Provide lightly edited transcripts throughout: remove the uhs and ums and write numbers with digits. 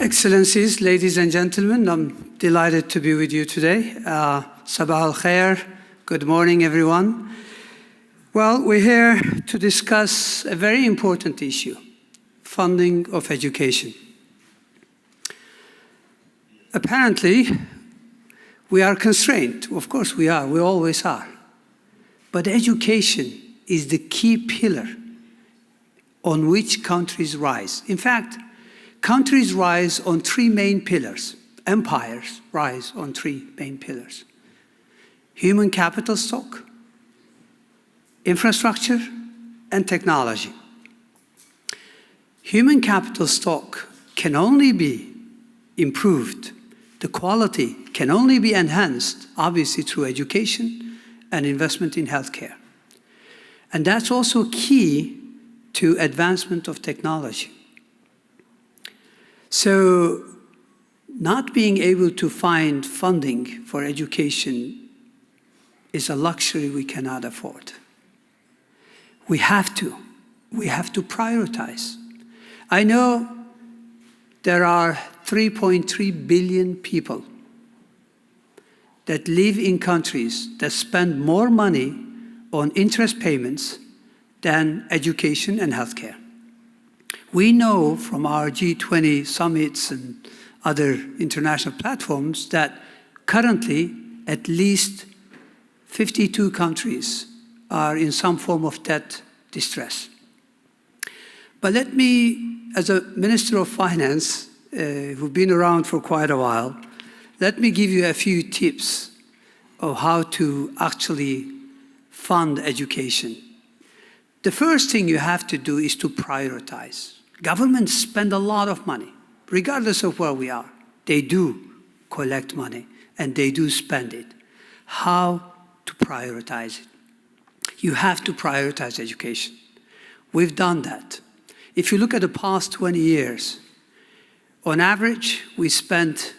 Excellencies, ladies and gentlemen, I'm delighted to be with you today. Sabah al-Khair, good morning everyone. Well, we're here to discuss a very important issue, funding of education. Apparently, we are constrained. Of course we are, we always are. But education is the key pillar on which countries rise. In fact, countries rise on three main pillars. Empires rise on three main pillars. Human capital stock, infrastructure, and technology. Human capital stock can only be improved. The quality can only be enhanced, obviously, through education and investment in healthcare. And that's also key to advancement of technology. So, not being able to find funding for education is a luxury we cannot afford. We have to prioritize. I know there are 3.3 billion people that live in countries that spend more money on interest payments than education and healthcare. We know from our G20 summits and other international platforms that currently at least 52 countries are in some form of debt distress. But let me, as a Minister of Finance, who've been around for quite a while, let me give you a few tips of how to actually fund education. The first thing you have to do is to prioritize. Governments spend a lot of money, regardless of where we are. They do collect money, and they do spend it. How to prioritize it? You have to prioritize education. We've done that. If you look at the past 20 years, on average, we spent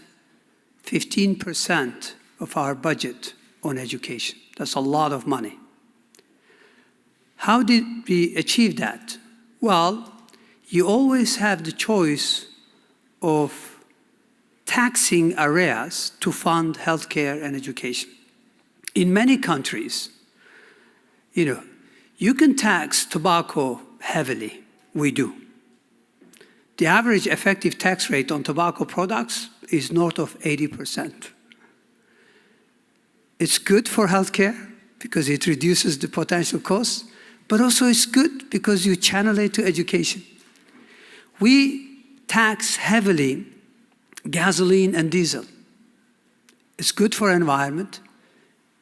15% of our budget on education. That's a lot of money. How did we achieve that? Well, you always have the choice of taxing areas to fund healthcare and education. In many countries, you can tax tobacco heavily. We do. The average effective tax rate on tobacco products is north of 80%. It's good for healthcare because it reduces the potential costs, but also it's good because you channel it to education. We tax heavily gasoline and diesel. It's good for environment,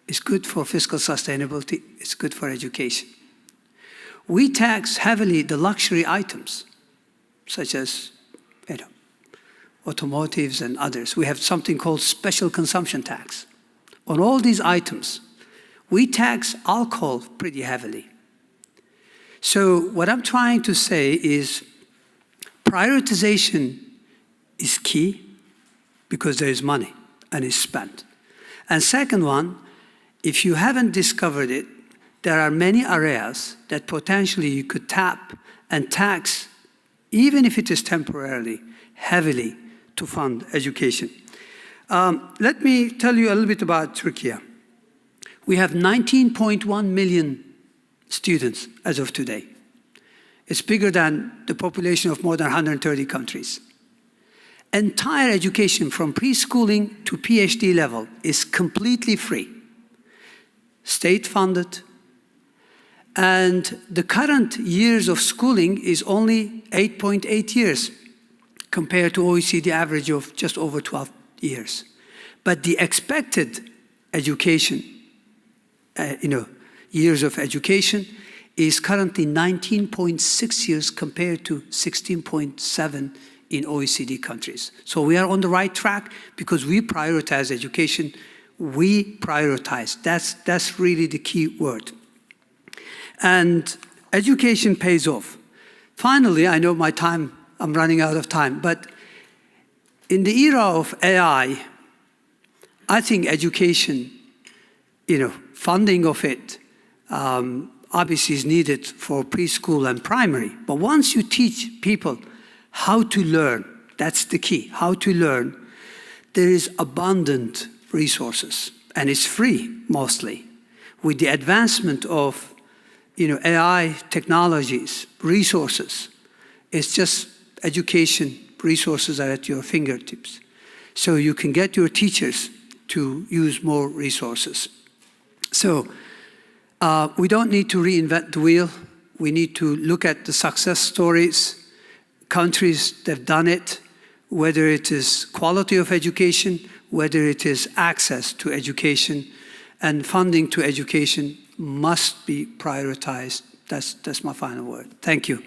it's good for fiscal sustainability, it's good for education. We tax heavily the luxury items, such as automotives and others. We have something called special consumption tax. On all these items, we tax alcohol pretty heavily. So what I'm trying to say is prioritization is key because there is money and it's spent. And second one, if you haven't discovered it, there are many areas that potentially you could tap and tax, even if it is temporarily, heavily to fund education. Let me tell you a little bit about Turkey. We have 19.1 million students as of today. It's bigger than the population of more than 130 countries. Entire education from preschooling to PhD level is completely free, state-funded, and the current years of schooling is only 8.8 years compared to OECD average of just over 12 years. But the expected education, years of education is currently 19.6 years compared to 16.7 in OECD countries. So we are on the right track because we prioritize education. We prioritize. That's really the key word. And education pays off. Finally, I know I'm running out of time, but in the era of AI, I think education, funding of it, obviously is needed for preschool and primary. But once you teach people how to learn, That's the key, how to learn. There is abundant resources, and it's free mostly. With the advancement of AI technologies, resources, it's just education resources are at your fingertips. So you can get your teachers to use more resources. So we don't need to reinvent the wheel. We need to look at the success stories, countries that have done it, whether it is quality of education, whether it is access to education, and funding to education must be prioritized. That's my final word. Thank you.